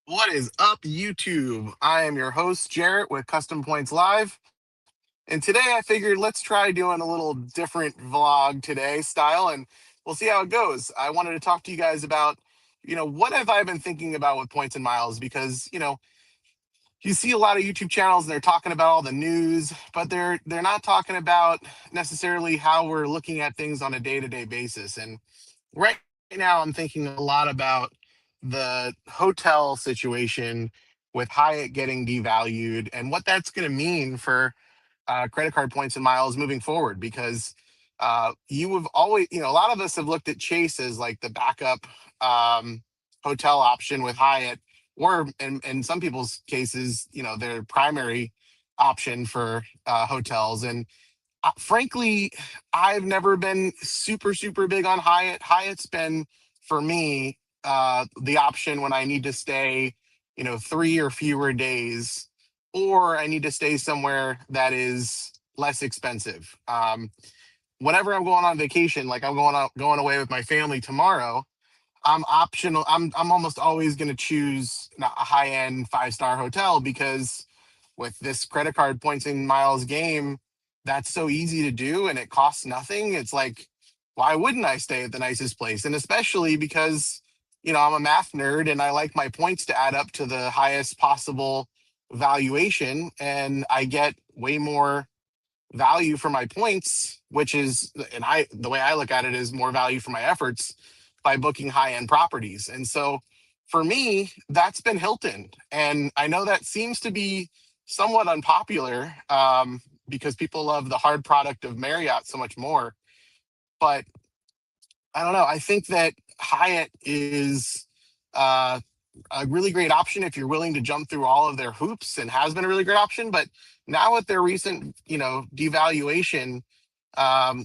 What is up, YouTube? I am your host, Jarrett with Custom Points Live. And today I figured let's try doing a little different vlog today style and we'll see how it goes. I wanted to talk to you guys about, what have I been thinking about with points and miles? Because, you see a lot of YouTube channels and they're talking about all the news, but they're not talking about necessarily how we're looking at things on a day-to-day basis. And right now I'm thinking a lot about the hotel situation with Hyatt getting devalued and what that's going to mean for credit card points and miles moving forward. Because you have always, a lot of us have looked at Chase as like the backup hotel option with Hyatt, or in some people's cases, their primary option for hotels. And frankly, I've never been super big on Hyatt. Hyatt's been for me the option when I need to stay, 3 or fewer days, or I need to stay somewhere that is less expensive. Whenever I'm going on vacation, like I'm going away with my family tomorrow, I'm optional. I'm almost always going to choose a high end 5-star hotel because with this credit card points and miles game, that's so easy to do and it costs nothing. It's like, why wouldn't I stay at the nicest place? And especially because, I'm a math nerd and I like my points to add up to the highest possible valuation. And I get way more value for my points, which is, and the way I look at it is more value for my efforts by booking high end properties. And so for me, that's been Hilton. And I know that seems to be somewhat unpopular because people love the hard product of Marriott so much more. But I don't know. I think that Hyatt is uh, a really great option if you're willing to jump through all of their hoops, and has been a really great option. But now with their recent, devaluation,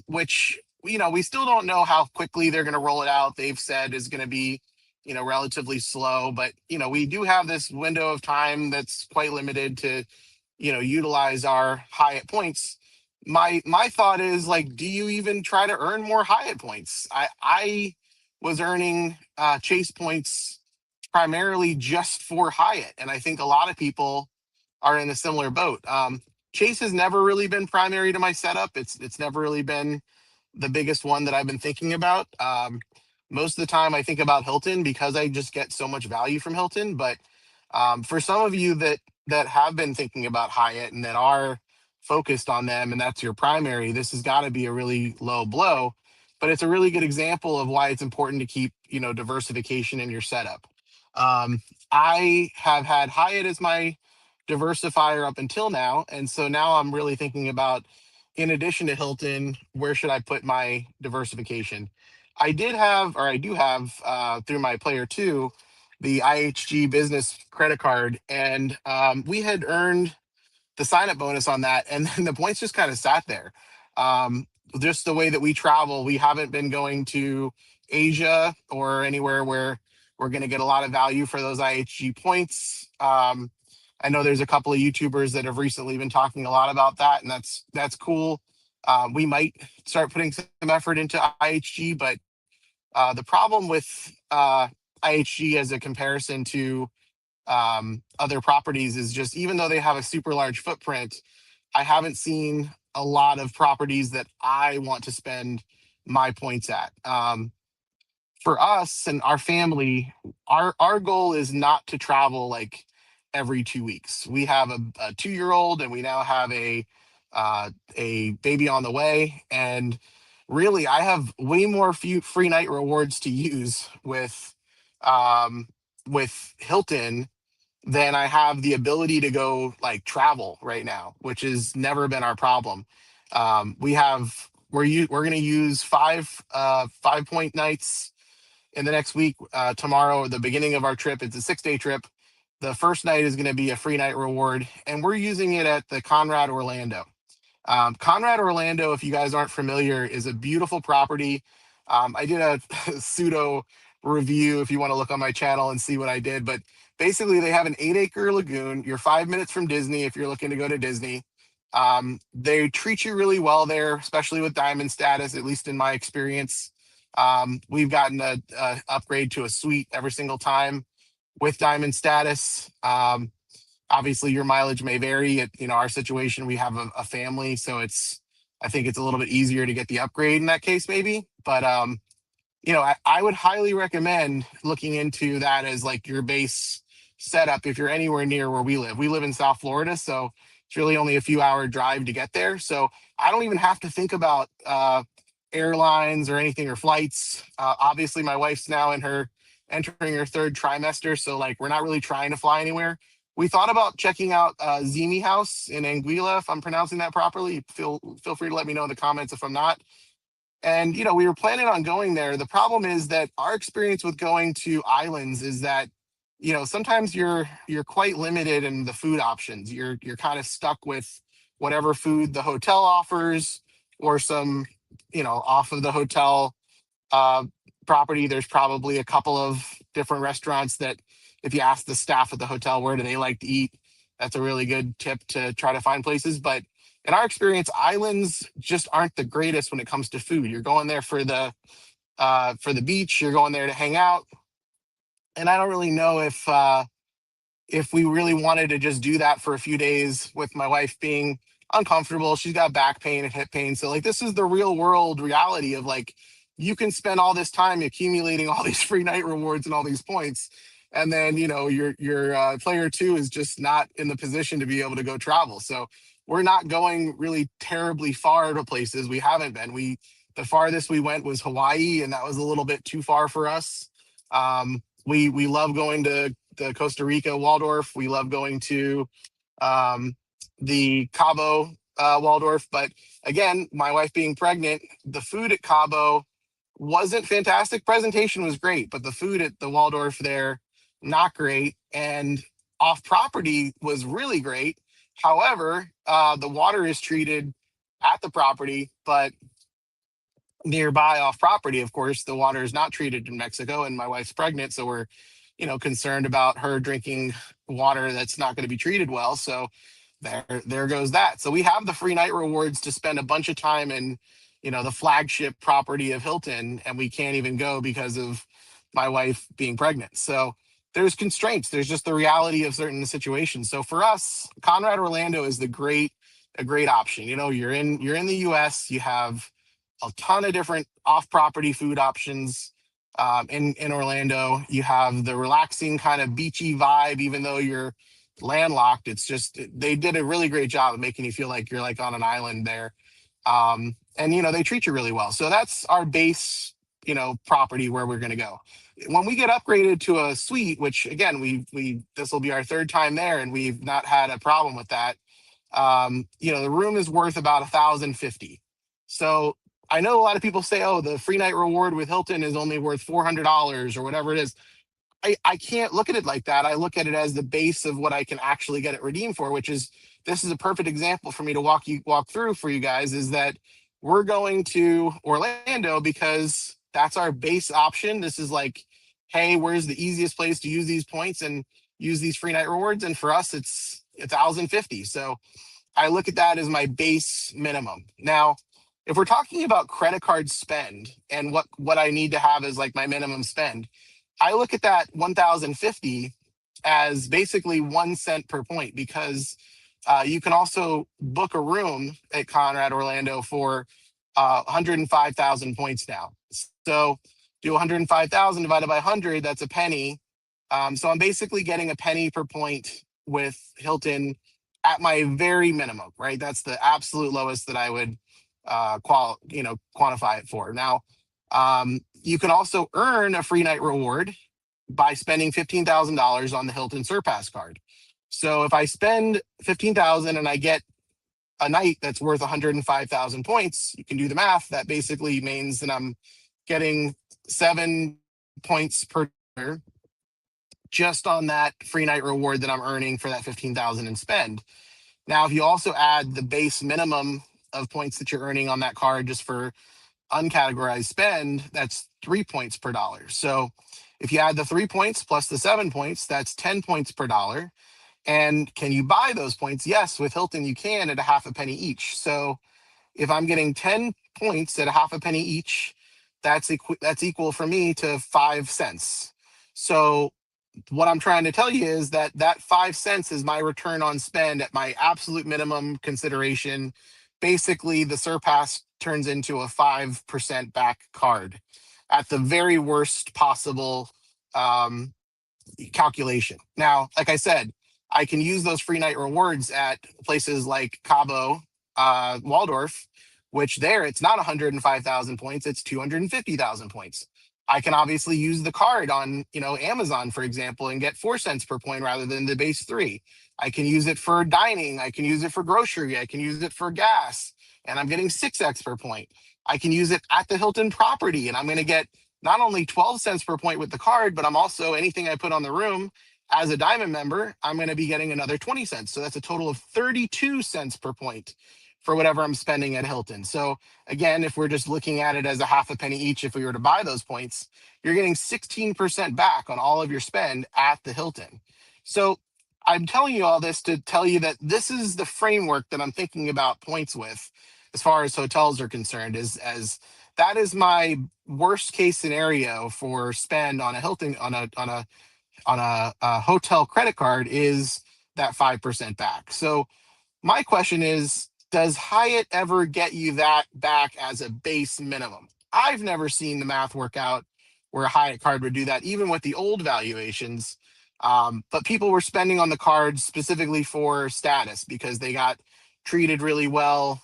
which we still don't know how quickly they're going to roll it out. They've said is going to be, relatively slow, but we do have this window of time that's quite limited to, utilize our Hyatt points. My thought is like, do you even try to earn more Hyatt points? I was earning Chase points primarily just for Hyatt, and I think a lot of people are in a similar boat. Chase has never really been primary to my setup. It's never really been the biggest one that I've been thinking about. Most of the time, I think about Hilton because I just get so much value from Hilton. But for some of you that have been thinking about Hyatt and that are focused on them, and that's your primary, this has got to be a really low blow. But it's a really good example of why it's important to keep diversification in your setup. I have had Hyatt as my diversifier up until now, and so now I'm really thinking about, in addition to Hilton, where should I put my diversification? I do have through my player two, the IHG business credit card, and we had earned the sign up bonus on that, and then the points just kind of sat there. Just the way that we travel, we haven't been going to Asia or anywhere where we're going to get a lot of value for those IHG points. I know there's a couple of YouTubers that have recently been talking a lot about that, and that's cool. We might start putting some effort into IHG, but the problem with IHG as a comparison to other properties is just, even though they have a super large footprint, I haven't seen a lot of properties that I want to spend my points at. For us and our family, our goal is not to travel like every 2 weeks. We have a 2 year old, and we now have a baby on the way. And really, I have way more free night rewards to use um, with Hilton than I have the ability to go like travel right now, which has never been our problem. We're going to use 5 point nights in the next week. Tomorrow, the beginning of our trip, it's a 6-day trip. The first night is going to be a free night reward, and we're using it at the Conrad Orlando. Conrad Orlando, if you guys aren't familiar, is a beautiful property. I did a pseudo review if you want to look on my channel and see what I did. But basically, they have an 8-acre lagoon. You're 5 minutes from Disney if you're looking to go to Disney. They treat you really well there, especially with diamond status, at least in my experience. We've gotten a upgrade to a suite every single time. with diamond status. Obviously, your mileage may vary. Our situation, we have a family, so I think it's a little bit easier to get the upgrade in that case, maybe. But I would highly recommend looking into that as like your base setup if you're anywhere near where we live. We live in South Florida, so it's really only a few hour drive to get there. So I don't even have to think about airlines or anything or flights. Obviously, my wife's now entering her third trimester, so like we're not really trying to fly anywhere. We thought about checking out Zimi House in Anguilla, if I'm pronouncing that properly. Feel free to let me know in the comments if I'm not. And we were planning on going there. The problem is that our experience with going to islands is that sometimes you're quite limited in the food options. You're kind of stuck with whatever food the hotel offers, or some off of the hotel uh, property. There's probably a couple of different restaurants that, if you ask the staff at the hotel where do they like to eat, that's a really good tip to try to find places. But in our experience, islands just aren't the greatest when it comes to food. You're going there for the beach. You're going there to hang out, and I don't really know if we really wanted to just do that for a few days with my wife being uncomfortable. She's got back pain and hip pain. So like this is the real world reality of like you can spend all this time accumulating all these free night rewards and all these points. And then, your player two is just not in the position to be able to go travel. So we're not going really terribly far to places. We haven't been. The farthest we went was Hawaii, and that was a little bit too far for us. We love going to the Costa Rica Waldorf. We love going to um, the Cabo Waldorf. But again, my wife being pregnant, the food at Cabo wasn't fantastic. Presentation was great, but the food at the Waldorf there, not great. And off property was really great. However, the water is treated at the property, but nearby off property, of course, the water is not treated in Mexico, and my wife's pregnant, so we're concerned about her drinking water that's not going to be treated well. So there goes that. So we have the free night rewards to spend a bunch of time in the flagship property of Hilton, and we can't even go because of my wife being pregnant. So there's constraints. There's just the reality of certain situations. So for us, Conrad Orlando is a great option. You're in the US. You have a ton of different off-property food options. In Orlando, you have the relaxing kind of beachy vibe, even though you're landlocked. It's just they did a really great job of making you feel like you're like on an island there. And they treat you really well. So that's our base, property where we're going to go. When we get upgraded to a suite, which again, we this will be our third time there, and we've not had a problem with that. The room is worth about 1,050. So I know a lot of people say, oh, the free night reward with Hilton is only worth $400 or whatever it is. I can't look at it like that. I look at it as the base of what I can actually get it redeemed for, which is this is a perfect example for me to walk through for you guys, is that we're going to Orlando because that's our base option. This is like, hey, where's the easiest place to use these points and use these free night rewards? And for us, it's 1,050. So I look at that as my base minimum. Now, if we're talking about credit card spend and what I need to have as like my minimum spend, I look at that 1,050 as basically 1 cent per point, because you can also book a room at Conrad Orlando for 105,000 points now. So do 105,000 divided by 100, that's a penny. So I'm basically getting a penny per point with Hilton at my very minimum, right? That's the absolute lowest that I would quantify it for. Now, you can also earn a free night reward by spending $15,000 on the Hilton Surpass card. So if I spend 15,000 and I get a night that's worth 105,000 points, you can do the math. That basically means that I'm getting 7 points per year just on that free night reward that I'm earning for that 15,000 in spend. Now, if you also add the base minimum of points that you're earning on that card just for uncategorized spend, that's 3 points per dollar. So if you add the 3 points plus the 7 points, that's 10 points per dollar. And can you buy those points? Yes, with Hilton, you can at a half a penny each. So if I'm getting 10 points at a half a penny each, that's equal for me to 5 cents. So what I'm trying to tell you is that that 5 cents is my return on spend at my absolute minimum consideration. Basically, the surpass turns into a 5% back card at the very worst possible um, calculation. Now, like I said, I can use those free night rewards at places like Cabo, Waldorf, which there it's not 105,000 points, it's 250,000 points. I can obviously use the card on, Amazon, for example, and get 4 cents per point rather than the base three. I can use it for dining. I can use it for grocery. I can use it for gas, and I'm getting 6x per point. I can use it at the Hilton property, and I'm going to get not only 12 cents per point with the card, but I'm also anything I put on the room as a diamond member, I'm going to be getting another 20 cents. So that's a total of 32 cents per point for whatever I'm spending at Hilton. So again, if we're just looking at it as a half a penny each, if we were to buy those points, you're getting 16% back on all of your spend at the Hilton. So I'm telling you all this to tell you that this is the framework that I'm thinking about points with as far as hotels are concerned, is as that is my worst case scenario for spend on a Hilton on a hotel credit card is that 5% back. So my question is, does Hyatt ever get you that back as a base minimum? I've never seen the math work out where a Hyatt card would do that, even with the old valuations. But people were spending on the cards specifically for status because they got treated really well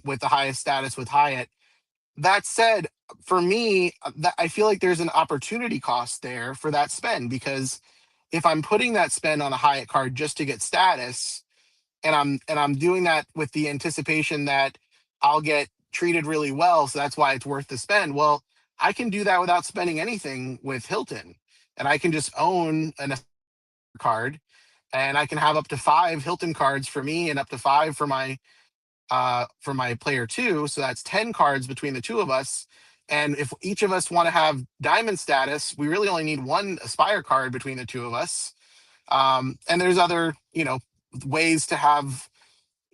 with the highest status with Hyatt. That said, for me, I feel like there's an opportunity cost there for that spend, because if I'm putting that spend on a Hyatt card just to get status, and I'm doing that with the anticipation that I'll get treated really well, so that's why it's worth the spend. Well, I can do that without spending anything with Hilton, and I can just own an card, and I can have up to 5 Hilton cards for me and up to 5 for my player two. So that's 10 cards between the two of us. And if each of us want to have diamond status, we really only need one Aspire card between the two of us. And there's other, ways to have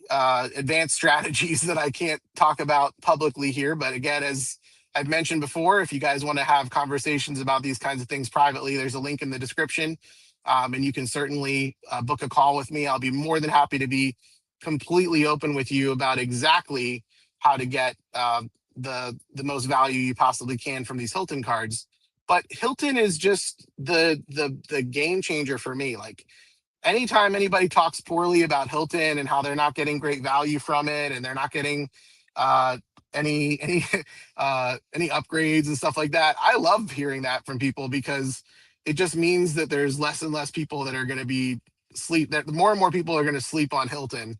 advanced strategies that I can't talk about publicly here. But again, as I've mentioned before, if you guys want to have conversations about these kinds of things privately, there's a link in the description. And you can certainly book a call with me. I'll be more than happy to be completely open with you about exactly how to get the most value you possibly can from these Hilton cards. But Hilton is just the game changer for me. Like, anytime anybody talks poorly about Hilton and how they're not getting great value from it and they're not getting uh, any any upgrades and stuff like that, I love hearing that from people, because it just means that there's less and less people that are going to be sleep that more and more people are going to sleep on Hilton,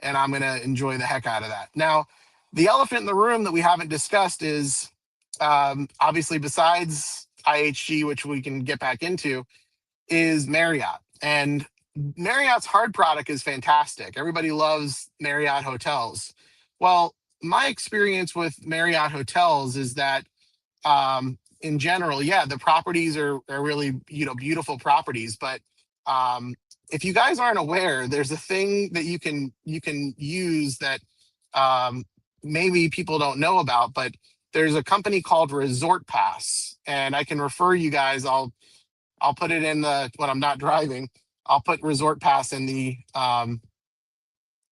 and I'm going to enjoy the heck out of that. Now, the elephant in the room that we haven't discussed is obviously, besides IHG, which we can get back into, is Marriott. And Marriott's hard product is fantastic. Everybody loves Marriott hotels. Well, my experience with Marriott hotels is that in general, yeah, the properties are really, beautiful properties. But if you guys aren't aware, there's a thing that you can use that um, maybe people don't know about, but there's a company called Resort Pass, and I can refer you guys. I'll put it in the when I'm not driving. I'll put Resort Pass in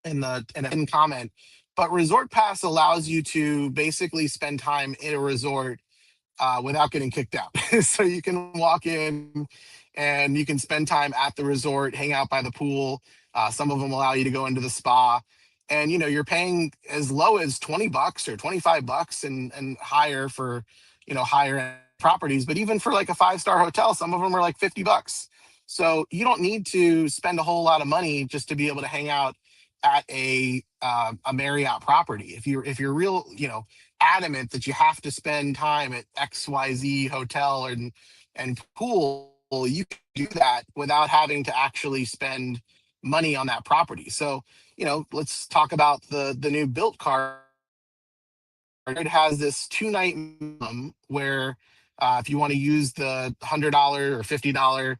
comment. But Resort Pass allows you to basically spend time in a resort without getting kicked out. So you can walk in and you can spend time at the resort, hang out by the pool. Some of them allow you to go into the spa, and you're paying as low as $20 or $25 and higher for higher end properties. But even for like a 5-star hotel, some of them are like $50. So you don't need to spend a whole lot of money just to be able to hang out at a Marriott property. If you're real, adamant that you have to spend time at XYZ hotel and pool, you can do that without having to actually spend money on that property. So, let's talk about the new built card. It has this 2-night minimum where if you want to use the $100 or $50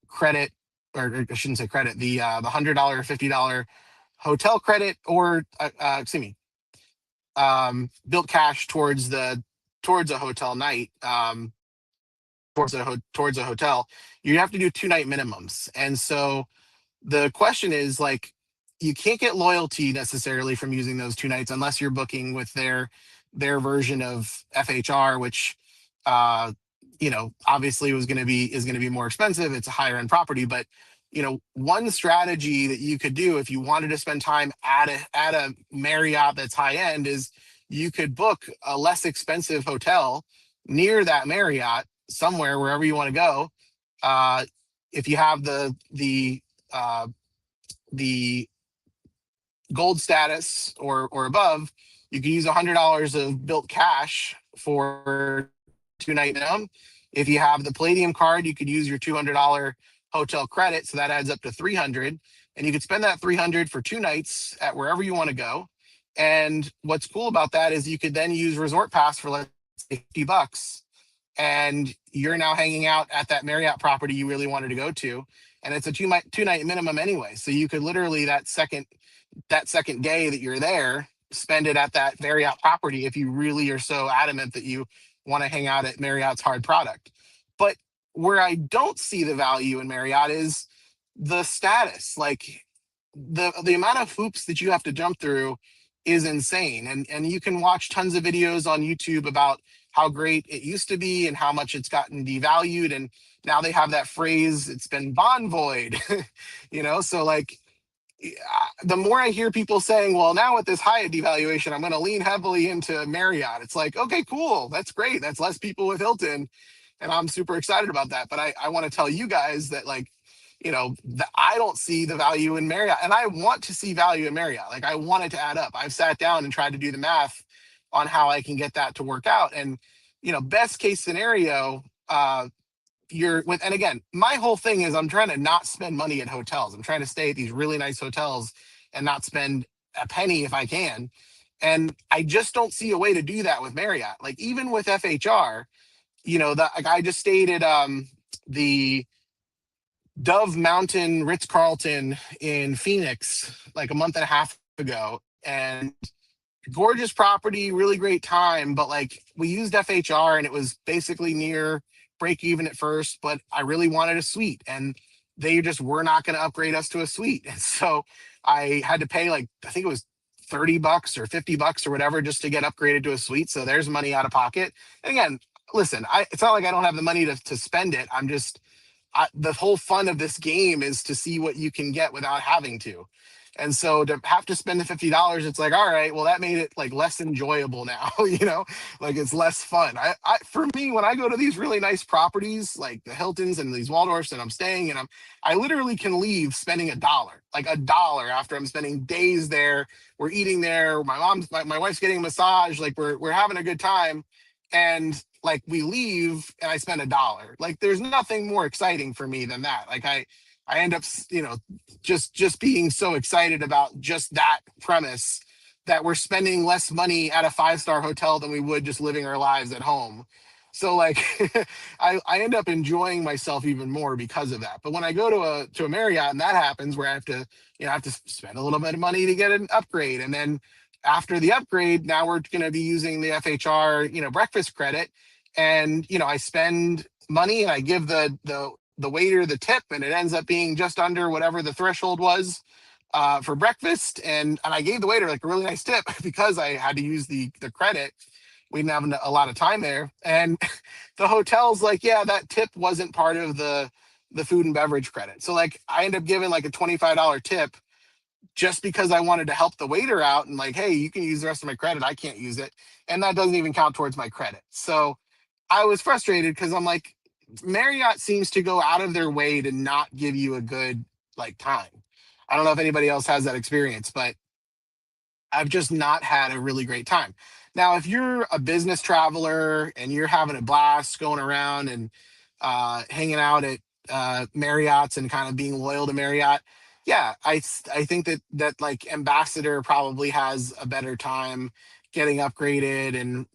credit, or I shouldn't say credit, the $100 or $50 hotel credit, or excuse me, built cash towards a hotel night. towards a hotel, you have to do 2 night minimums. And so the question is like, you can't get loyalty necessarily from using those 2 nights unless you're booking with their version of FHR, which uh obviously is going to be more expensive. It's a higher end property, but one strategy that you could do if you wanted to spend time at a Marriott that's high end is you could book a less expensive hotel near that Marriott somewhere, wherever you want to go. If you have uh, the gold status or above, you can use $100 of built cash for 2 night minimum. If you have the Palladium card, you could use your $200 hotel credit, so that adds up to 300, and you could spend that 300 for 2 nights at wherever you want to go. And what's cool about that is you could then use Resort Pass for, let's say, $50, and you're now hanging out at that Marriott property you really wanted to go to, and it's a 2 night minimum anyway. So you could literally that second day that you're there, spend it at that Marriott property if you really are so adamant that you want to hang out at Marriott's hard product. But where I don't see the value in Marriott is the status. Like the amount of hoops that you have to jump through is insane. And you can watch tons of videos on YouTube about how great it used to be and how much it's gotten devalued. And now they have that phrase, it's been bond void. So like, the more I hear people saying, well, now with this Hyatt devaluation, I'm going to lean heavily into Marriott. It's like, okay, cool. That's great. That's less people with Hilton. And I'm super excited about that. But I want to tell you guys that, like, I don't see the value in Marriott, and I want to see value in Marriott. Like, I want it to add up. I've sat down and tried to do the math on how I can get that to work out. And, best case scenario, and again, my whole thing is I'm trying to not spend money at hotels. I'm trying to stay at these really nice hotels and not spend a penny if I can. And I just don't see a way to do that with Marriott. Like, even with FHR, like, I just stayed at the Dove Mountain Ritz-Carlton in Phoenix like a month and a half ago, and gorgeous property, really great time. But like, we used FHR and it was basically near break even at first, but I really wanted a suite, and they just were not going to upgrade us to a suite. And so I had to pay, like, I think it was $30 or $50 or whatever just to get upgraded to a suite. So there's money out of pocket. And again, listen, it's not like I don't have the money to spend it. The whole fun of this game is to see what you can get without having to. And so to have to spend the $50, it's like, all right, well, that made it like less enjoyable now, like it's less fun. For me, when I go to these really nice properties, like the Hiltons and these Waldorfs, and I'm staying, and I literally can leave spending $1 after I'm spending days there. We're eating there. My wife's getting a massage. Like, we're having a good time. And like, we leave and I spend $1. Like, there's nothing more exciting for me than that. Like, I end up, just being so excited about just that premise, that we're spending less money at a 5-star hotel than we would just living our lives at home. So like, I end up enjoying myself even more because of that. But when I go to a Marriott and that happens, where I have to spend a little bit of money to get an upgrade, and then after the upgrade, now we're going to be using the FHR, breakfast credit, and I spend money and I give the waiter the tip, and it ends up being just under whatever the threshold was for breakfast. And I gave the waiter like a really nice tip because I had to use the credit. We didn't have a lot of time there, and the hotel's like, yeah, that tip wasn't part of the food and beverage credit. So like, I end up giving like a $25 tip just because I wanted to help the waiter out, and like, hey, you can use the rest of my credit, I can't use it, and that doesn't even count towards my credit. So I was frustrated because I'm like, Marriott seems to go out of their way to not give you a good like time. I don't know if anybody else has that experience, but I've just not had a really great time. Now, if you're a business traveler and you're having a blast going around and hanging out at Marriott's and kind of being loyal to Marriott, yeah, I think that like Ambassador probably has a better time getting upgraded and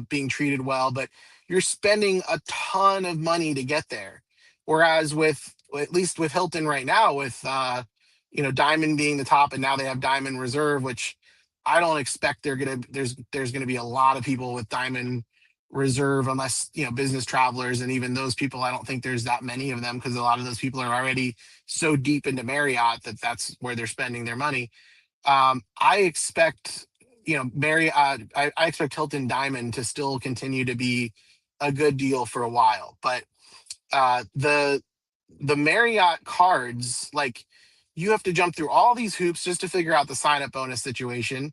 being treated well. But you're spending a ton of money to get there. Whereas with, at least with Hilton right now, with Diamond being the top, and now they have Diamond Reserve, which I don't expect there's gonna be a lot of people with Diamond reserve unless, business travelers, and even those people, I don't think there's that many of them because a lot of those people are already so deep into Marriott that that's where they're spending their money. I expect, Marriott, I expect Hilton Diamond to still continue to be a good deal for a while, but the Marriott cards, like, you have to jump through all these hoops just to figure out the sign up bonus situation.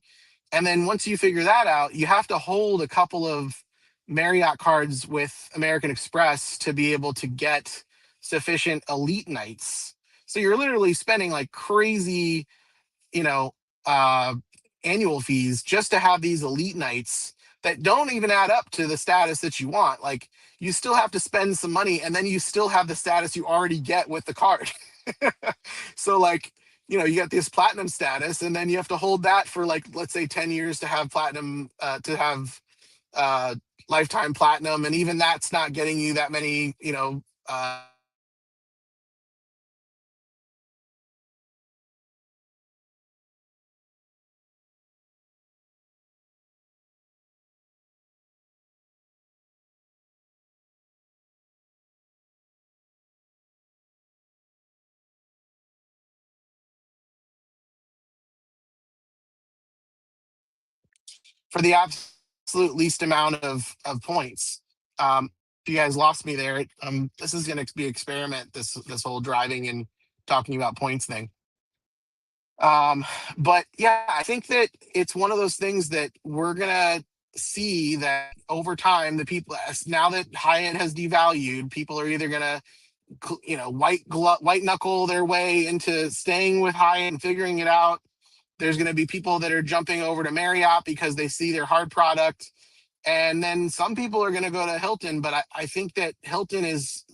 And then once you figure that out, you have to hold a couple of Marriott cards with American Express to be able to get sufficient elite nights. So you're literally spending like crazy, you know, uh, annual fees just to have these elite nights that don't even add up to the status that you want. Like, you still have to spend some money and then you still have the status you already get with the card. So, like, you got this platinum status and then you have to hold that for, like, let's say 10 years to have platinum, to have uh, lifetime platinum. And even that's not getting you that many, for the absolute least amount of points. If you guys lost me there, this is going to be an experiment. This whole driving and talking about points thing. But yeah, I think that it's one of those things that we're gonna see that over time, the people, now that Hyatt has devalued, people are either gonna, white knuckle their way into staying with Hyatt and figuring it out. There's going to be people that are jumping over to Marriott because they see their hard product. And then some people are going to go to Hilton. But I think that Hilton it's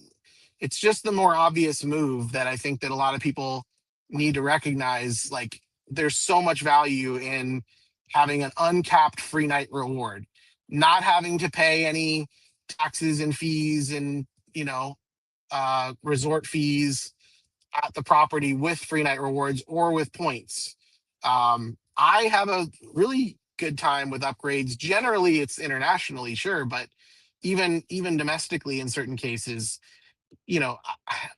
just the more obvious move that I think that a lot of people need to recognize. Like, there's so much value in having an uncapped free night reward, not having to pay any taxes and fees and, resort fees at the property with free night rewards or with points. I have a really good time with upgrades. Generally, it's internationally, sure, but even domestically in certain cases,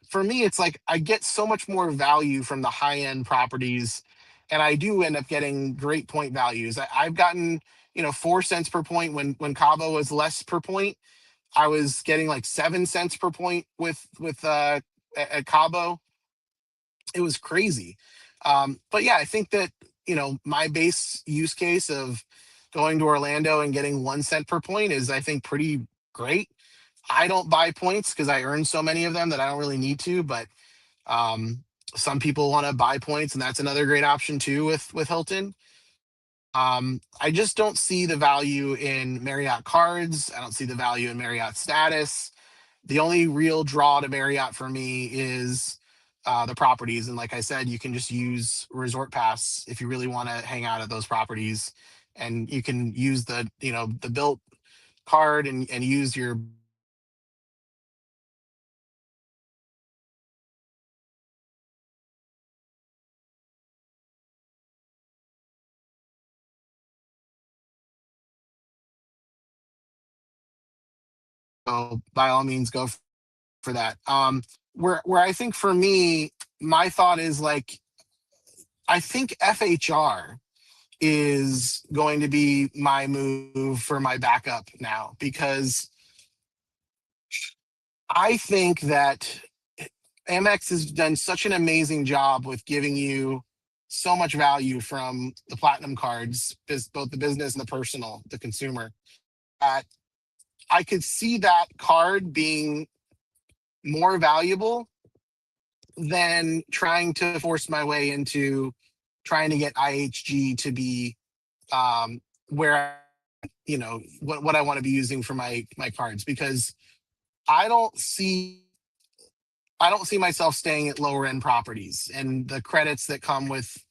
for me, it's like I get so much more value from the high end properties, and I do end up getting great point values. I've gotten 4 cents per point when Cabo was less per point. I was getting like 7 cents per point with at Cabo. It was crazy. But yeah, I think that, my base use case of going to Orlando and getting 1 cent per point is, I think, pretty great. I don't buy points because I earn so many of them that I don't really need to, but um, some people want to buy points, and that's another great option too with Hilton. I just don't see the value in Marriott cards. I don't see the value in Marriott status. The only real draw to Marriott for me is the properties. And like I said, you can just use Resort Pass if you really want to hang out at those properties. And you can use the built card and use your so by all means go for that. Where I think for me, my thought is, like, I think FHR is going to be my move for my backup now, because I think that Amex has done such an amazing job with giving you so much value from the platinum cards, both the business and the personal, the consumer. That I could see that card being more valuable than trying to force my way into trying to get IHG to be where, what I want to be using for my cards, because I don't see I don't see myself staying at lower end properties, and the credits that come with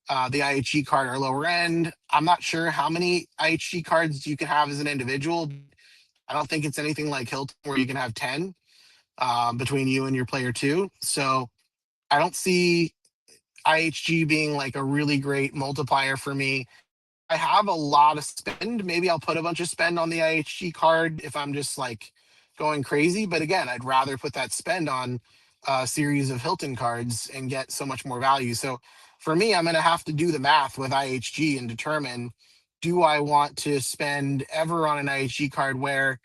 the IHG card are lower end. I'm not sure how many IHG cards you can have as an individual. I don't think it's anything like Hilton where you can have 10 between you and your player two. So I don't see IHG being like a really great multiplier for me. I have a lot of spend, maybe I'll put a bunch of spend on the IHG card if I'm just like going crazy. But again, I'd rather put that spend on a series of Hilton cards and get so much more value. So for me, I'm going to have to do the math with IHG and determine, do I want to spend ever on an IHG card where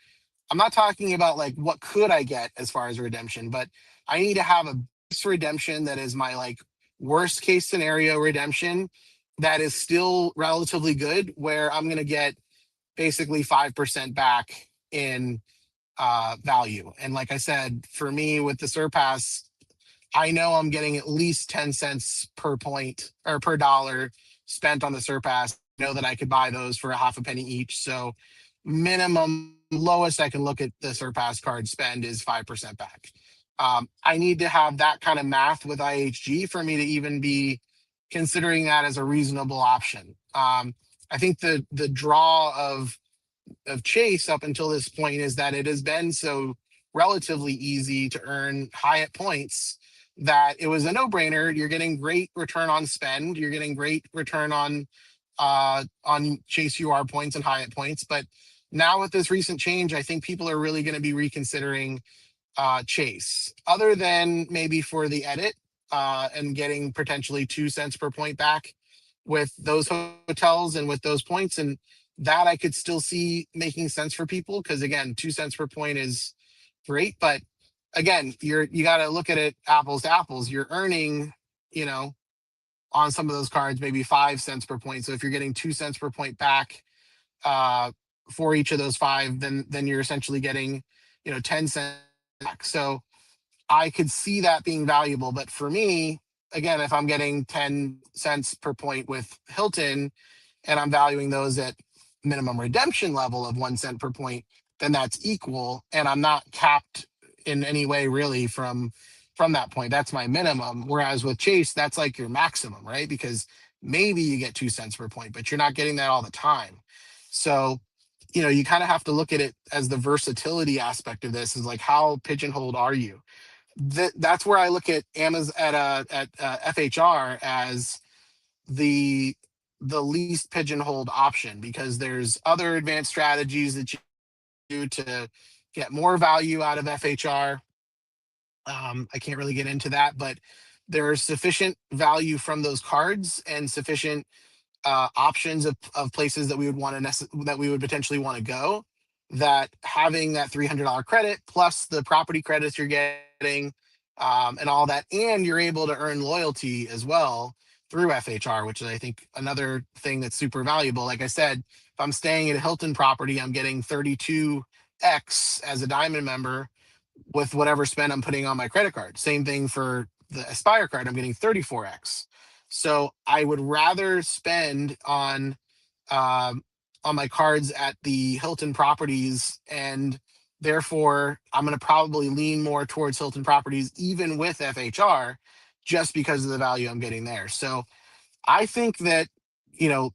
I'm not talking about like what could I get as far as redemption, but I need to have a base redemption that is my like worst case scenario redemption that is still relatively good, where I'm going to get basically 5% back in value. And like I said, for me with the Surpass, I know I'm getting at least 10 cents per point or per dollar spent on the Surpass. I know that I could buy those for a half a penny each. So minimum lowest I can look at the Surpass card spend is 5% back. I need to have that kind of math with IHG for me to even be considering that as a reasonable option. I think the draw of Chase up until this point is that it has been so relatively easy to earn Hyatt points that it was a no-brainer. You're getting great return on spend. You're getting great return on Chase UR points and Hyatt points. But now with this recent change, I think people are really going to be reconsidering Chase, other than maybe for the edit and getting potentially 2 cents per point back with those hotels and with those points. And that I could still see making sense for people because again, 2 cents per point is great. But again, you got to look at it apples to apples. You're earning, you know, on some of those cards maybe 5 cents per point. So if you're getting 2 cents per point back uh, for each of those five, then you're essentially getting, 10 cents back. So I could see that being valuable. But for me, again, if I'm getting 10 cents per point with Hilton and I'm valuing those at minimum redemption level of 1 cent per point, then that's equal. And I'm not capped in any way really from that point. That's my minimum. Whereas with Chase, that's like your maximum, right? Because maybe you get 2 cents per point, but you're not getting that all the time. So, you kind of have to look at it as the versatility aspect of this is like, how pigeonholed are you? That's where I look at Amazon at FHR as the least pigeonholed option, because there's other advanced strategies that you do to get more value out of FHR. I can't really get into that, but there's sufficient value from those cards and sufficient options of places that we would want to that we would potentially want to go, that having that $300 credit plus the property credits you're getting and all that, and you're able to earn loyalty as well through FHR, which is I think another thing that's super valuable. Like I said, if I'm staying at a Hilton property, I'm getting 32x as a diamond member with whatever spend I'm putting on my credit card. Same thing for the Aspire card, I'm getting 34x. So I would rather spend on my cards at the Hilton properties, and therefore I'm going to probably lean more towards Hilton properties, even with FHR, just because of the value I'm getting there. So I think that,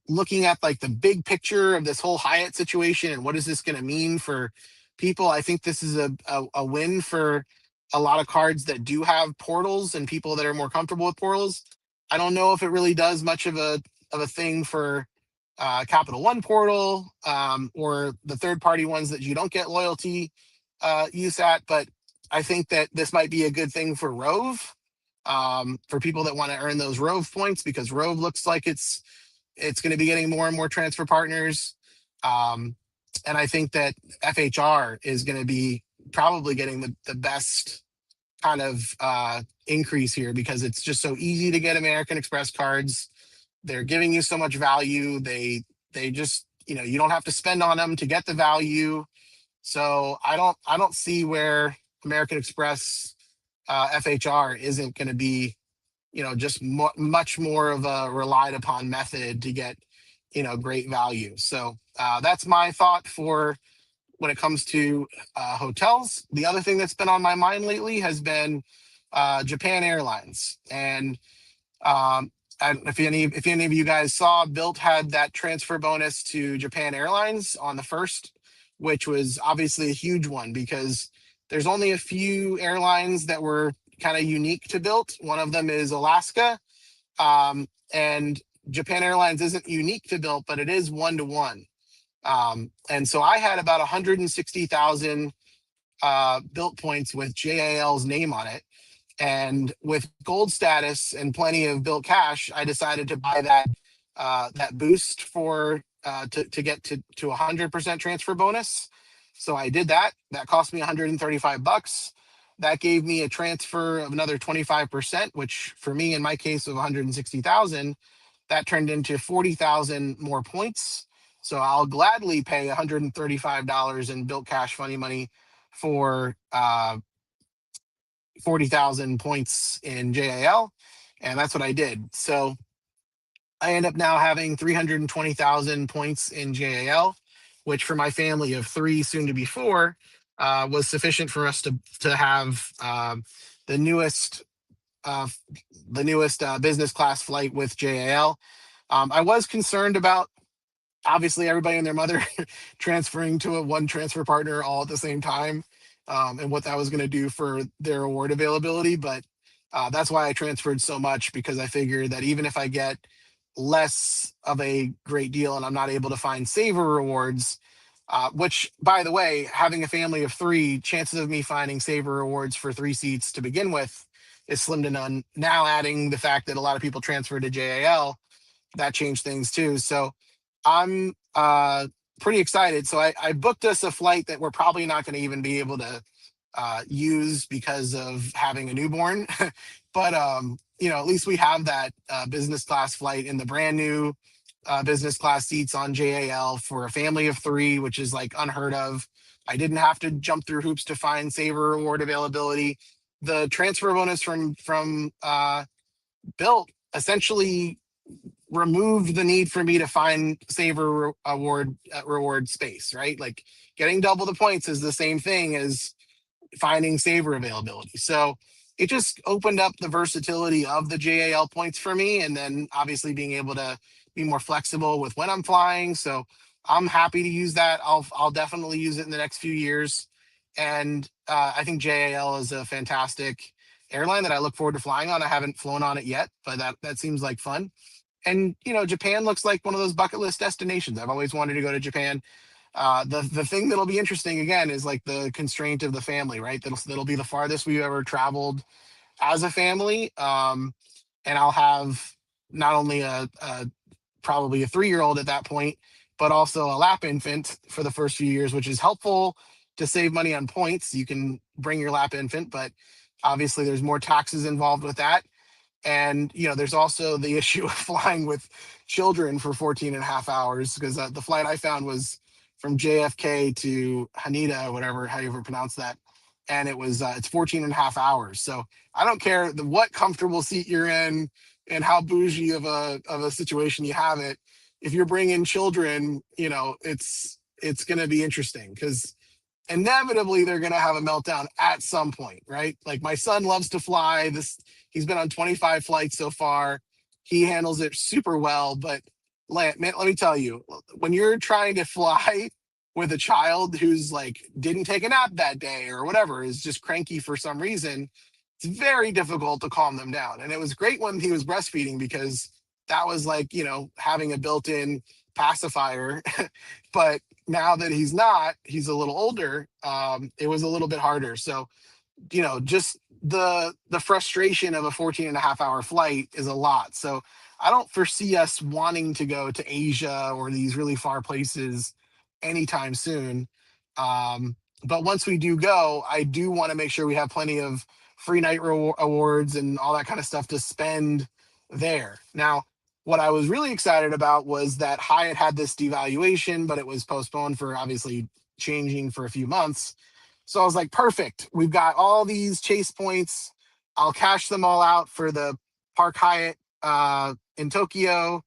looking at like the big picture of this whole Hyatt situation and what is this going to mean for people, I think this is a win for a lot of cards that do have portals and people that are more comfortable with portals. I don't know if it really does much of a thing for Capital One portal or the third party ones that you don't get loyalty use at, but I think that this might be a good thing for Rove, for people that want to earn those Rove points, because Rove looks like it's going to be getting more and more transfer partners. And I think that FHR is going to be probably getting the best kind of increase here, because it's just so easy to get American Express cards. They're giving you so much value. They just, you don't have to spend on them to get the value. So I don't see where American Express FHR isn't going to be, just much more of a relied upon method to get, great value. So that's my thought for when it comes to hotels. The other thing that's been on my mind lately has been Japan Airlines. And if any of you guys saw, Built had that transfer bonus to Japan Airlines on the first, which was obviously a huge one because there's only a few airlines that were kind of unique to Built. One of them is Alaska, and Japan Airlines isn't unique to Built, but it is one to one. And so I had about 160,000 Built points with JAL's name on it. And with gold status and plenty of Built cash, I decided to buy that boost for to get to 100% transfer bonus. So I did that. That cost me 135 bucks. That gave me a transfer of another 25%, which for me, in my case of 160,000, that turned into 40,000 more points. So I'll gladly pay $135 in Built Cash Funny Money for 40,000 points in JAL. And that's what I did. So I end up now having 320,000 points in JAL, which for my family of three, soon to be four, was sufficient for us to have the newest uh, business class flight with JAL. I was concerned about obviously everybody and their mother transferring to a one transfer partner all at the same time, and what that was going to do for their award availability. But that's why I transferred so much, because I figured that even if I get less of a great deal and I'm not able to find saver rewards, which by the way, having a family of three, chances of me finding saver rewards for three seats to begin with is slim to none. Now adding the fact that a lot of people transfer to JAL, that changed things too. So I'm pretty excited. So I booked us a flight that we're probably not going to even be able to use because of having a newborn. But at least we have that business class flight in the brand new business class seats on JAL for a family of three, which is like unheard of. I didn't have to jump through hoops to find saver reward availability. The transfer bonus from Built essentially removed the need for me to find saver award reward space, right? Like getting double the points is the same thing as finding saver availability. So it just opened up the versatility of the JAL points for me, and then obviously being able to be more flexible with when I'm flying. So I'm happy to use that. I'll definitely use it in the next few years, and I think JAL is a fantastic airline that I look forward to flying on. I haven't flown on it yet, but that seems like fun. And Japan looks like one of those bucket list destinations. I've always wanted to go to Japan. The thing that'll be interesting again is like the constraint of the family, right? That'll be the farthest we've ever traveled as a family. And I'll have not only a probably a 3-year-old at that point, but also a lap infant for the first few years, which is helpful to save money on points. You can bring your lap infant, but obviously there's more taxes involved with that. And there's also the issue of flying with children for 14 and a half hours, because the flight I found was from JFK to Haneda, whatever, how you ever pronounce that. And it's 14 and a half hours. So I don't care what comfortable seat you're in and how bougie of a situation you have it. If you're bringing children, it's going to be interesting, because inevitably they're going to have a meltdown at some point, right? Like my son loves to fly. He's been on 25 flights so far. He handles it super well, but man, let me tell you, when you're trying to fly with a child who's like didn't take a nap that day or whatever, is just cranky for some reason, it's very difficult to calm them down. And it was great when he was breastfeeding, because that was like, having a built-in pacifier. But now that he's not, he's a little older, it was a little bit harder. So just the frustration of a 14 and a half hour flight is a lot. So I don't foresee us wanting to go to Asia or these really far places anytime soon. But once we do go, I do want to make sure we have plenty of free night awards and all that kind of stuff to spend there. Now, what I was really excited about was that Hyatt had this devaluation, but it was postponed for obviously changing for a few months. So I was like, perfect. We've got all these Chase points. I'll cash them all out for the Park Hyatt in Tokyo.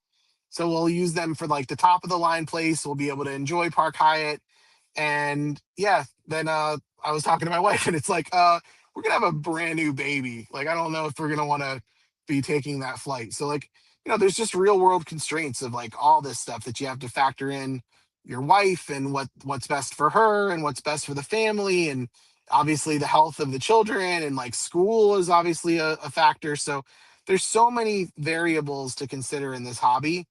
So we'll use them for like the top of the line place. We'll be able to enjoy Park Hyatt. And yeah, then I was talking to my wife, and it's like, we're gonna have a brand new baby. Like, I don't know if we're gonna want to be taking that flight. So like, there's just real world constraints of like all this stuff that you have to factor in your wife and what's best for her and what's best for the family, and obviously the health of the children, and like school is obviously a factor. So there's so many variables to consider in this hobby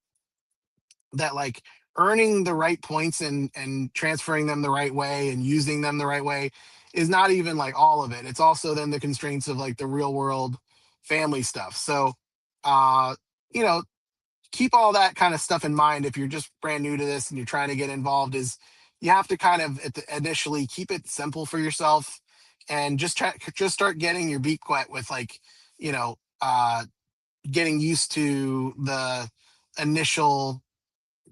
that like earning the right points and transferring them the right way and using them the right way is not even like all of it. It's also then the constraints of like the real world family stuff. So uh you know, keep all that kind of stuff in mind if you're just brand new to this and you're trying to get involved. Is you have to kind of initially keep it simple for yourself and just start getting your beak wet with like, you know, getting used to the initial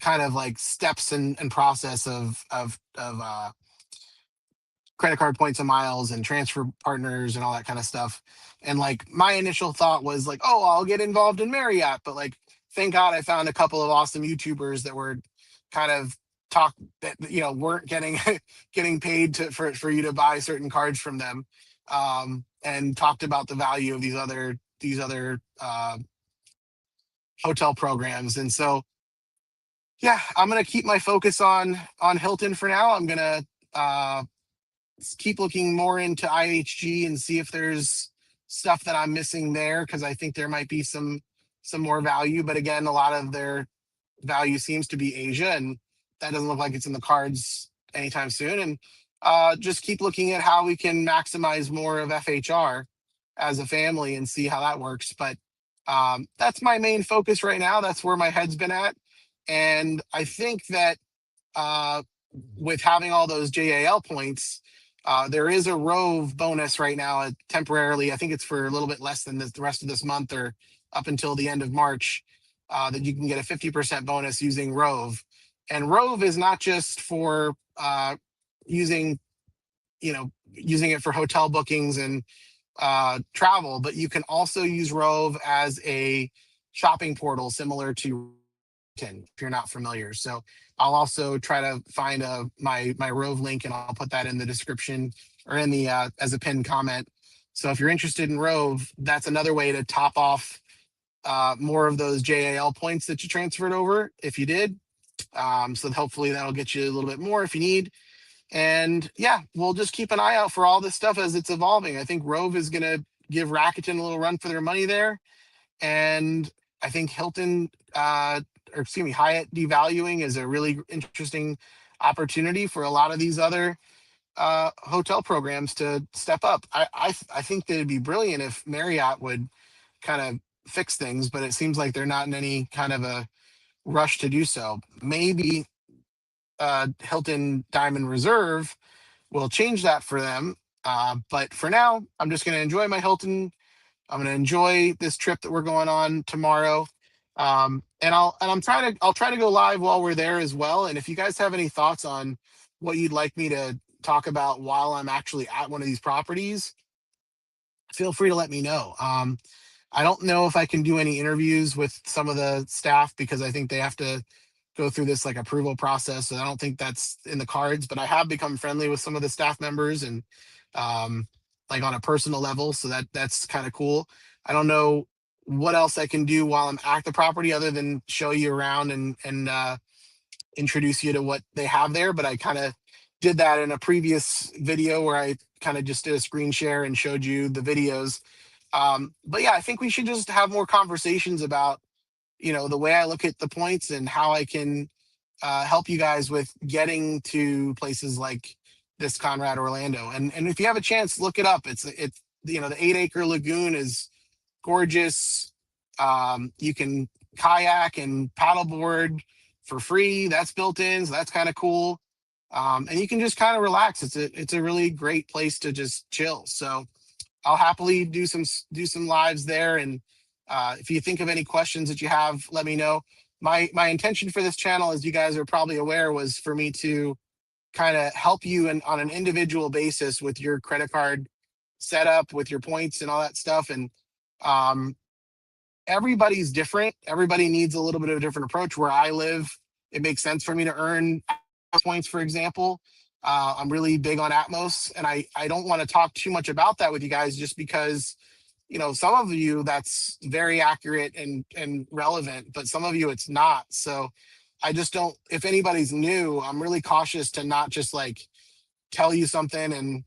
kind of like steps and process of credit card points and miles and transfer partners and all that kind of stuff. And like my initial thought was like, oh, I'll get involved in Marriott, but like thank God I found a couple of awesome YouTubers that were kind of talk that weren't getting getting paid for you to buy certain cards from them, and talked about the value of these other hotel programs. And so yeah, I'm gonna keep my focus on Hilton for now. I'm gonna uh, keep looking more into IHG and see if there's stuff that I'm missing there, because I think there might be some more value. But again, a lot of their value seems to be Asia, and that doesn't look like it's in the cards anytime soon. And just keep looking at how we can maximize more of FHR as a family and see how that works. But that's my main focus right now. That's where my head's been at. And I think that uh, with having all those JAL points, there is a Rove bonus right now, temporarily. I think it's for a little bit less than the rest of this month, or up until the end of March, that you can get a 50% bonus using Rove. And Rove is not just for using, using it for hotel bookings and travel, but you can also use Rove as a shopping portal similar to if you're not familiar. So I'll also try to find my Rove link, and I'll put that in the description or in the as a pinned comment. So if you're interested in Rove, that's another way to top off more of those JAL points that you transferred over if you did. So hopefully that'll get you a little bit more if you need. And yeah, we'll just keep an eye out for all this stuff as it's evolving. I think Rove is going to give Rakuten a little run for their money there. And I think Hilton, or excuse me, Hyatt devaluing is a really interesting opportunity for a lot of these other hotel programs to step up. I think that it'd be brilliant if Marriott would kind of fix things, but it seems like they're not in any kind of a rush to do so. Maybe Hilton Diamond Reserve will change that for them. But for now, I'm just going to enjoy my Hilton. I'm going to enjoy this trip that we're going on tomorrow. And I'll try to go live while we're there as well. And if you guys have any thoughts on what you'd like me to talk about while I'm actually at one of these properties, feel free to let me know. I don't know if I can do any interviews with some of the staff because I think they have to go through this like approval process. And I don't think that's in the cards, but I have become friendly with some of the staff members and like on a personal level. So that's kind of cool. I don't know what else I can do while I'm at the property other than show you around and introduce you to what they have there. But I kind of did that in a previous video where I kind of just did a screen share and showed you the videos. But yeah, I think we should just have more conversations about, the way I look at the points and how I can help you guys with getting to places like this Conrad Orlando. And if you have a chance, look it up. It's the 8-acre lagoon is gorgeous. You can kayak and paddleboard for free. That's built in, so that's kind of cool. And you can just kind of relax. It's a really great place to just chill. So I'll happily do some lives there. And if you think of any questions that you have, let me know. My intention for this channel, as you guys are probably aware, was for me to kind of help you on an individual basis with your credit card setup, with your points and all that stuff. And um, everybody's different. Everybody needs a little bit of a different approach. Where I live, it makes sense for me to earn points, for example. I'm really big on Atmos, and I don't want to talk too much about that with you guys just because some of you that's very accurate and relevant, but some of you it's not. So I just don't, if anybody's new, I'm really cautious to not just like tell you something and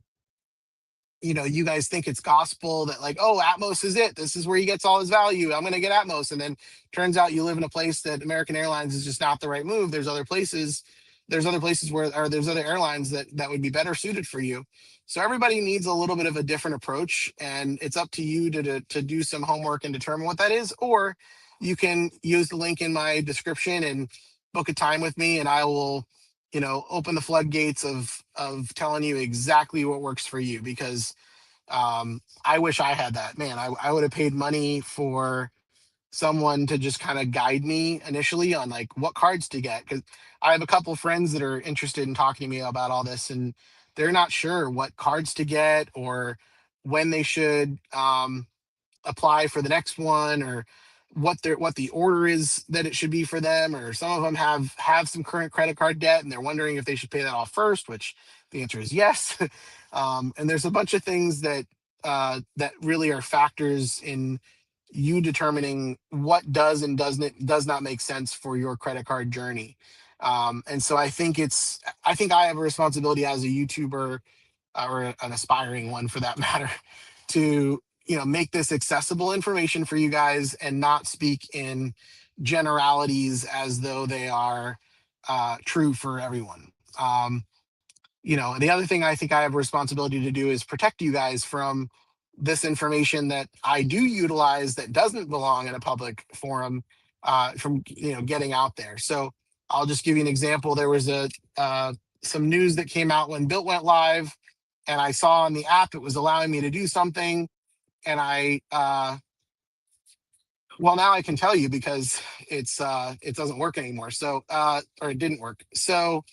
you guys think it's gospel that like, oh, Atmos is it. This is where he gets all his value. I'm going to get Atmos. And then turns out you live in a place that American Airlines is just not the right move. There's other places where, or there's other airlines that would be better suited for you. So everybody needs a little bit of a different approach, and it's up to you to do some homework and determine what that is. Or you can use the link in my description and book a time with me, and I will open the floodgates of telling you exactly what works for you, because I wish I had that. Man, I would have paid money for someone to just kind of guide me initially on like what cards to get, because I have a couple friends that are interested in talking to me about all this, and they're not sure what cards to get or when they should apply for the next one, or what the order is that it should be for them. Or some of them have some current credit card debt and they're wondering if they should pay that off first, which the answer is yes. And there's a bunch of things that really are factors in you determining what does and does not make sense for your credit card journey. And so I think I have a responsibility as a YouTuber, or an aspiring one for that matter, to make this accessible information for you guys and not speak in generalities as though they are true for everyone. The other thing I think I have a responsibility to do is protect you guys from this information that I do utilize that doesn't belong in a public forum, from getting out there. So I'll just give you an example. There was some news that came out when Built went live, and I saw on the app it was allowing me to do something, and well, now I can tell you because it doesn't work anymore. So or it didn't work. So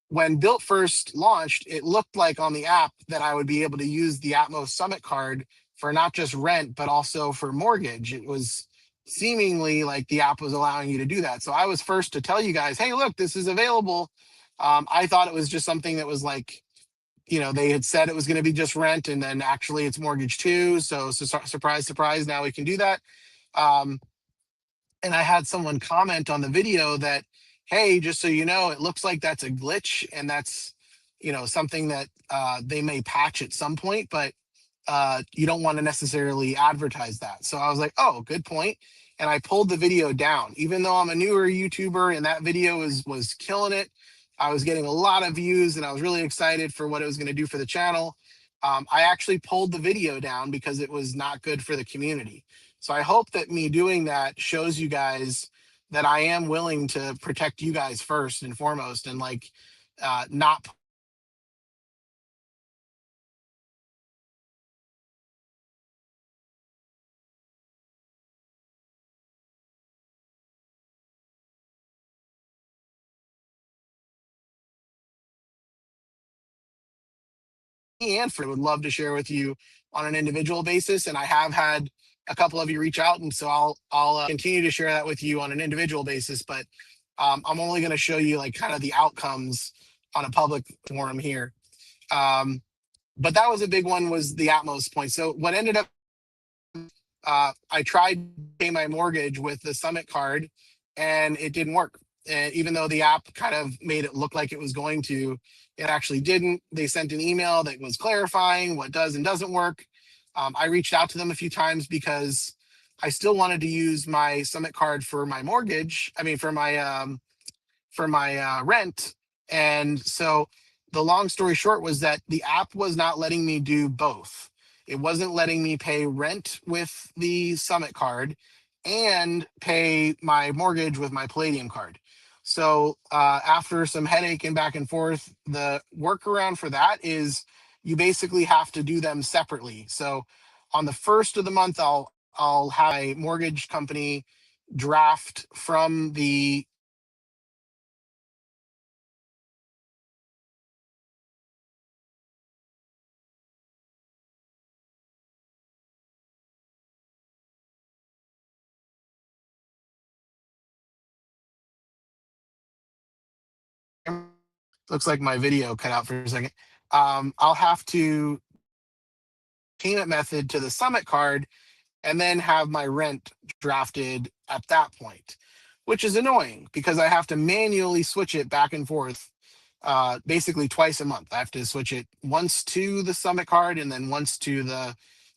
when Built first launched, it looked like on the app that I would be able to use the Atmos Summit card for not just rent, but also for mortgage. It was seemingly like the app was allowing you to do that. So I was first to tell you guys, hey, look, this is available. I thought it was just something that was like, they had said it was going to be just rent, and then actually it's mortgage too. So surprise, surprise, now we can do that. Um, and I had someone comment on the video that, hey, just so you know, it looks like that's a glitch, and that's something that they may patch at some point, but you don't want to necessarily advertise that. So I was like, oh, good point. And I pulled the video down, even though I'm a newer YouTuber, and that video was killing it. I was getting a lot of views, and I was really excited for what it was going to do for the channel. I actually pulled the video down because it was not good for the community. So I hope that me doing that shows you guys that I am willing to protect you guys first and foremost, and like not and for would love to share with you on an individual basis. And I have had a couple of you reach out, and so I'll continue to share that with you on an individual basis. But I'm only going to show you like kind of the outcomes on a public forum here. But that was a big one, was the Atmos point. So what ended up, I tried to pay my mortgage with the Summit card, and it didn't work. And even though the app kind of made it look like it was going to, it actually didn't. They sent an email that was clarifying what does and doesn't work. I reached out to them a few times because I still wanted to use my Summit card for my mortgage. I mean, for my rent. And so the long story short was that the app was not letting me do both. It wasn't letting me pay rent with the Summit card and pay my mortgage with my Palladium card. So after some headache and back and forth, the workaround for that is you basically have to do them separately. So on the first of the month, I'll have a mortgage company draft from the, looks like my video cut out for a second. I'll have to payment method to the Summit card and then have my rent drafted at that point, which is annoying because I have to manually switch it back and forth basically twice a month. I have to switch it once to the Summit card and then once to the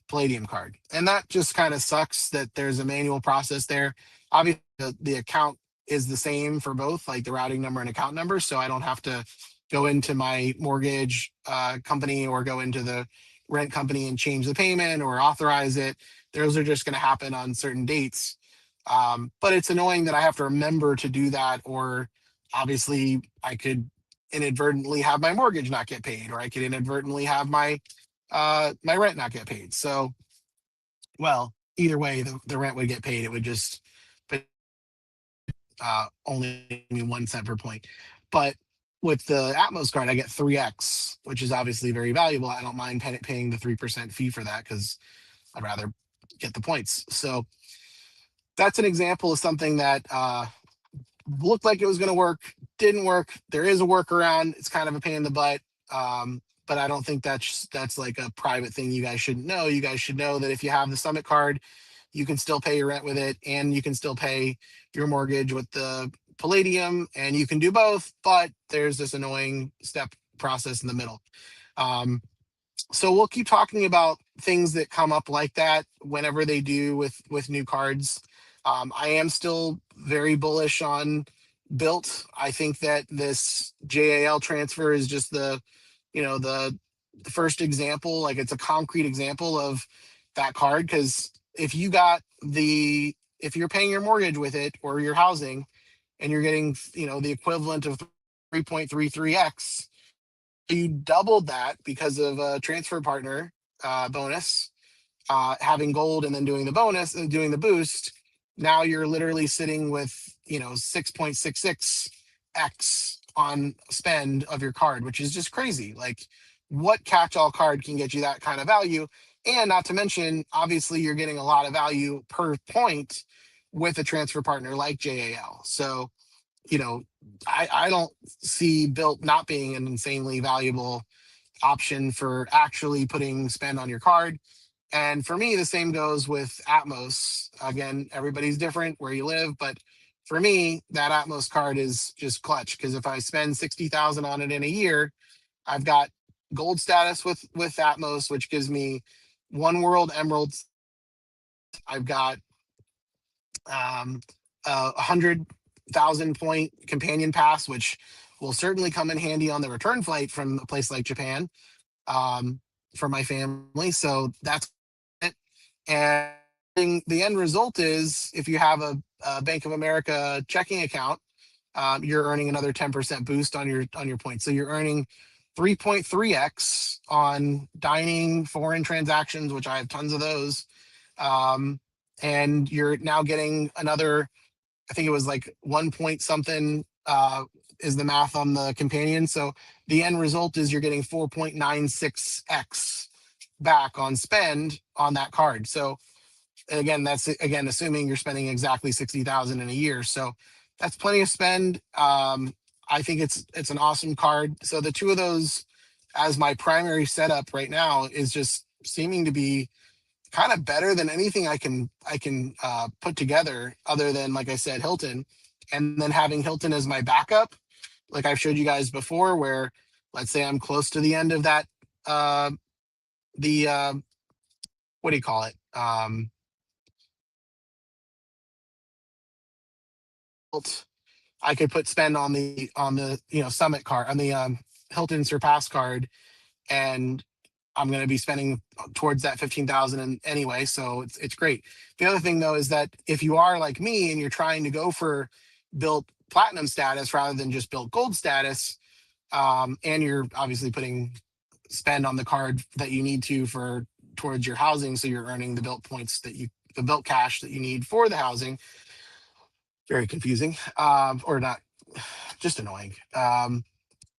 Palladium card. And that just kind of sucks that there's a manual process there. Obviously, the account is the same for both, like the routing number and account number. So I don't have to go into my mortgage company or go into the rent company and change the payment or authorize it. Those are just going to happen on certain dates. But it's annoying that I have to remember to do that, or obviously I could inadvertently have my mortgage not get paid, or I could inadvertently have my rent not get paid. So, well, either way, the rent would get paid. It would just, but only 1 cent per point. But with the Atmos card, I get 3x, which is obviously very valuable. I don't mind paying the 3% fee for that because I'd rather get the points. So that's an example of something that looked like it was going to work, didn't work. There is a workaround. It's kind of a pain in the butt. But I don't think that's like a private thing you guys shouldn't know. You guys should know that if you have the Summit card, you can still pay your rent with it, and you can still pay your mortgage with the Palladium, and you can do both. But there's this annoying step process in the middle. So we'll keep talking about things that come up like that whenever they do with new cards. I am still very bullish on Built. I think that this JAL transfer is just the first example. Like, it's a concrete example of that card, because if you're paying your mortgage with it or your housing, and you're getting the equivalent of 3.33x, you doubled that because of a transfer partner bonus, having gold and then doing the bonus and doing the boost. Now you're literally sitting with 6.66x on spend of your card, which is just crazy. Like, what catch-all card can get you that kind of value? And not to mention, obviously, you're getting a lot of value per point with a transfer partner like JAL. So, I don't see Built not being an insanely valuable option for actually putting spend on your card. And for me, the same goes with Atmos. Again, everybody's different where you live, but for me, that Atmos card is just clutch, because if I spend 60,000 on it in a year, I've got gold status with Atmos, which gives me one world emeralds. I've got 100,000 point companion pass, which will certainly come in handy on the return flight from a place like Japan, for my family. So that's it. And the end result is, if you have a Bank of America checking account, you're earning another 10% boost on your points. So you're earning 3.3x on dining, foreign transactions, which I have tons of those. And you're now getting another, I think it was like 1 point something, is the math on the companion. So the end result is you're getting 4.96x back on spend on that card. So again, that's assuming you're spending exactly 60,000 in a year. So that's plenty of spend. I think it's an awesome card. So the two of those as my primary setup right now is just seeming to be kind of better than anything I can put together, other than, like I said, Hilton. And then having Hilton as my backup, like I've showed you guys before, where let's say I'm close to the end of that, the what do you call it? I could put spend on the Summit card, on the Hilton Surpass card, and I'm going to be spending towards that 15,000 anyway. So it's great. The other thing, though, is that if you are like me and you're trying to go for Built Platinum status rather than just Built Gold status, and you're obviously putting spend on the card that you need to for towards your housing, so you're earning the Built points the Built cash that you need for the housing. Very confusing, or not, just annoying.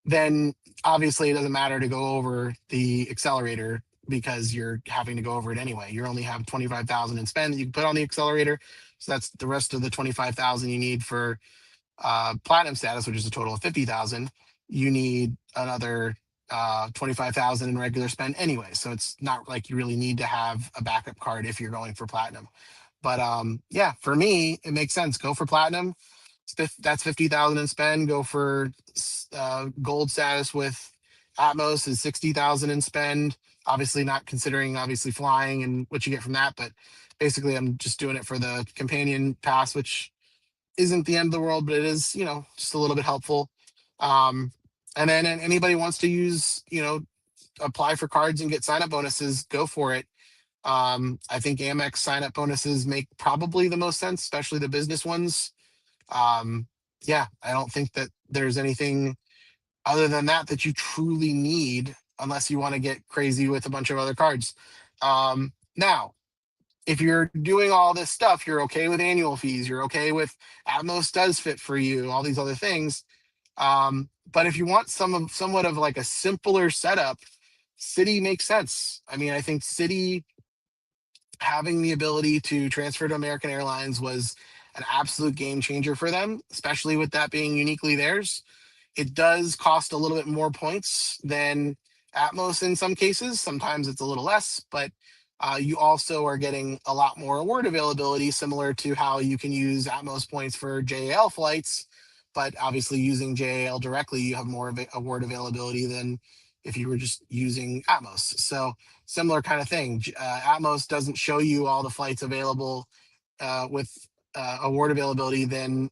Then obviously it doesn't matter to go over the accelerator, because you're having to go over it anyway. You only have 25,000 in spend that you can put on the accelerator. So that's the rest of the 25,000 you need for platinum status, which is a total of 50,000. You need another 25,000 in regular spend anyway. So it's not like you really need to have a backup card if you're going for platinum. But yeah, for me, it makes sense. Go for platinum. That's 50,000 in spend. Go for gold status with Atmos is 60,000 in spend. Obviously, not considering obviously flying and what you get from that, but basically, I'm just doing it for the companion pass, which isn't the end of the world, but it is, just a little bit helpful. Um, and then anybody wants to use, apply for cards and get sign up bonuses, go for it. I think Amex sign up bonuses make probably the most sense, especially the business ones. Yeah, I don't think that there's anything other than that you truly need unless you want to get crazy with a bunch of other cards. Now, if you're doing all this stuff, you're okay with annual fees, you're okay with Atmos does fit for you, all these other things. But if you want somewhat of like a simpler setup, City makes sense. I mean, I think City having the ability to transfer to American Airlines was an absolute game changer for them, especially with that being uniquely theirs. It does cost a little bit more points than Atmos in some cases. Sometimes it's a little less, but you also are getting a lot more award availability, similar to how you can use Atmos points for JAL flights. But obviously, using JAL directly, you have more award availability than if you were just using Atmos. So, similar kind of thing. Atmos doesn't show you all the flights available with award availability than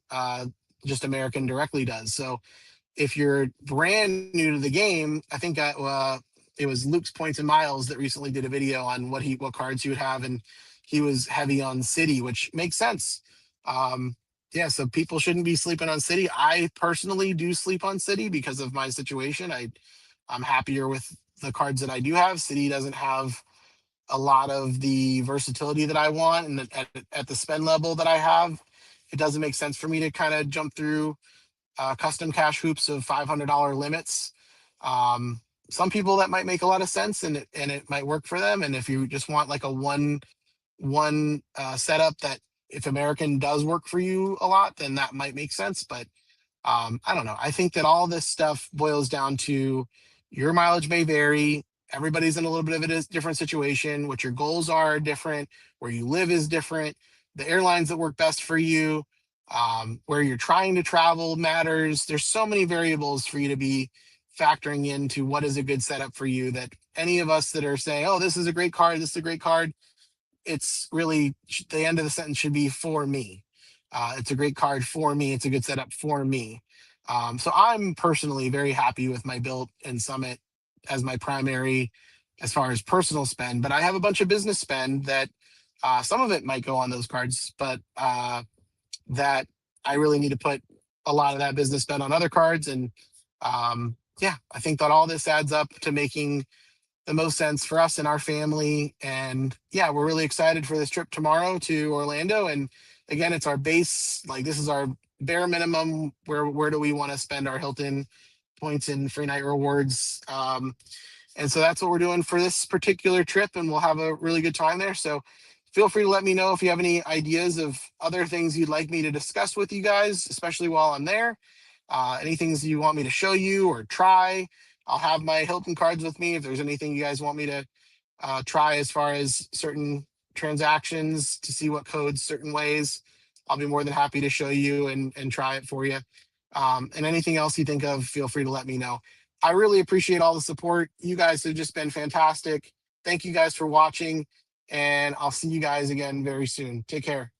just American directly does. So, if you're brand new to the game, I think it was Luke's Points and Miles that recently did a video on what cards he would have, and he was heavy on City, which makes sense. Yeah, so people shouldn't be sleeping on City. I personally do sleep on City because of my situation. I'm happier with the cards that I do have. City doesn't have a lot of the versatility that I want, and at the spend level that I have, it doesn't make sense for me to kind of jump through custom cash hoops of $500 limits. Some people that might make a lot of sense, and it might work for them. And if you just want like a one setup that if American does work for you a lot, then that might make sense. But I don't know. I think that all this stuff boils down to your mileage may vary. Everybody's in a little bit of a different situation. What your goals are different. Where you live is different. The airlines that work best for you, where you're trying to travel matters. There's so many variables for you to be factoring into what is a good setup for you, that any of us that are saying, oh, this is a great card, this is a great card, it's really the end of the sentence should be for me. It's a great card for me. It's a good setup for me. So I'm personally very happy with my build and Summit as my primary as far as personal spend, but I have a bunch of business spend that some of it might go on those cards, but that I really need to put a lot of that business spend on other cards. And yeah, I think that all this adds up to making the most sense for us and our family. And yeah, we're really excited for this trip tomorrow to Orlando. And again, it's our base, like this is our bare minimum. Where do we want to spend our Hilton points and free night rewards? And so that's what we're doing for this particular trip, and we'll have a really good time there. So feel free to let me know if you have any ideas of other things you'd like me to discuss with you guys, especially while I'm there. Any things you want me to show you or try. I'll have my Hilton cards with me if there's anything you guys want me to try as far as certain transactions to see what codes certain ways. I'll be more than happy to show you and try it for you. And anything else you think of, feel free to let me know. I really appreciate all the support. You guys have just been fantastic. Thank you guys for watching, and I'll see you guys again very soon. Take care.